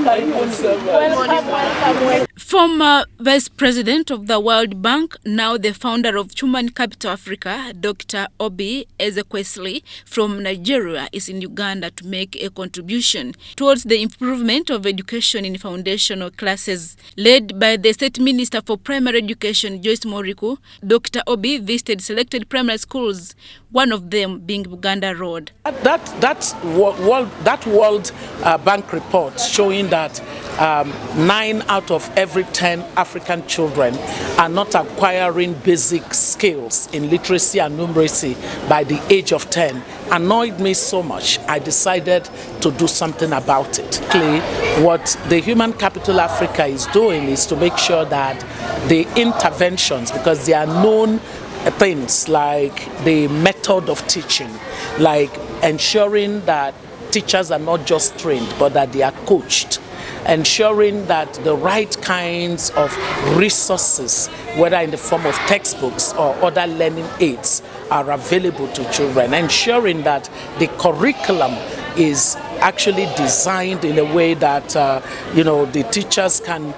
Welcome. Former Vice President of the World Bank, now the founder of Human Capital Africa, Dr. Oby Ezekwesili from Nigeria, is in Uganda to make a contribution towards the improvement of education in foundational classes. Led by the State Minister for Primary Education Joyce Moriku, Dr. Oby visited selected primary schools, one of them being Buganda Road. That World Bank report showing that 9 out of every 10 African children are not acquiring basic skills in literacy and numeracy by the age of 10 annoyed me so much. I decided to do something about it. What the Human Capital Africa is doing is to make sure that the interventions, because there are known things like the method of teaching, like ensuring that teachers are not just trained but that they are coached, ensuring that the right kinds of resources, whether in the form of textbooks or other learning aids, are available to children, ensuring that the curriculum is actually designed in a way that the teachers can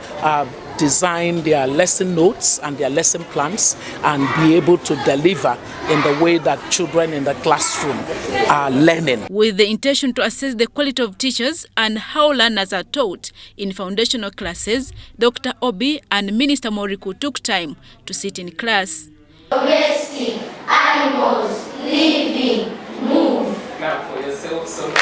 design their lesson notes and their lesson plans and be able to deliver in the way that children in the classroom are learning. With the intention to assess the quality of teachers and how learners are taught in foundational classes, Dr. Oby and Minister Moriku took time to sit in class. Resting, animals, living, move. Clap for yourself, so.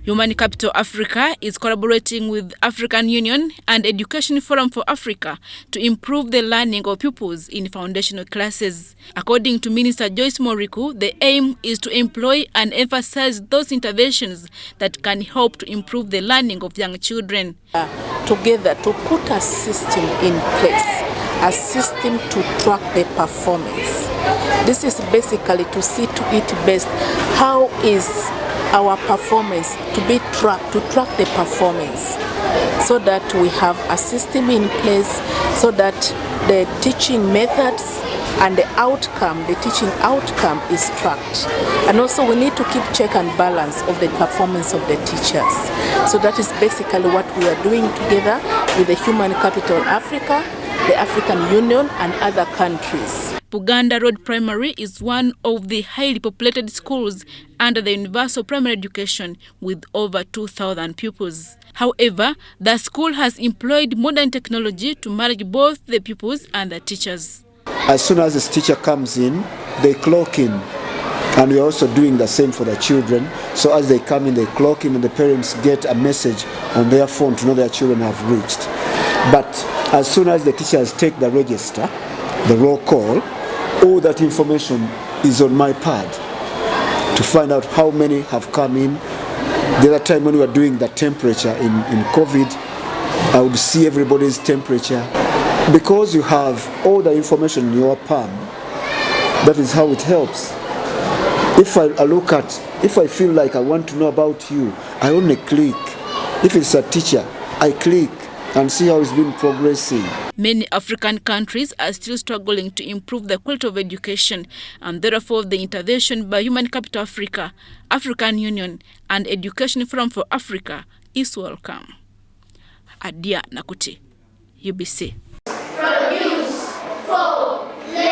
Human Capital Africa is collaborating with African Union and Education Forum for Africa to improve the learning of pupils in foundational classes. According to Minister Joyce Moriku, the aim is to employ and emphasize those interventions that can help to improve the learning of young children. Together to put a system in place, a system to track the performance. This is basically to see to it best how is our performance to be tracked, to track the performance, so that we have a system in place so that the teaching methods and the outcome, the teaching outcome is tracked. And also we need to keep check and balance of the performance of the teachers. So that is basically what we are doing together with the Human Capital Africa, the African Union and other countries. Buganda Road Primary is one of the highly populated schools under the Universal Primary Education with over 2,000 pupils. However, the school has employed modern technology to manage both the pupils and the teachers. As soon as this teacher comes in, they clock in. And we're also doing the same for the children. So as they come in, they clock in and the parents get a message on their phone to know their children have reached. But as soon as the teachers take the register, the roll call, all that information is on my pad to find out how many have come in. The other time when we were doing the temperature in COVID, I would see everybody's temperature. Because you have all the information in your palm, that is how it helps. If I feel like I want to know about you, I only click. If it's a teacher, I click and see how it's been progressing. Many African countries are still struggling to improve the quality of education, and therefore the intervention by Human Capital Africa, African Union and Education Forum for Africa is welcome. Adia Nakuti, UBC.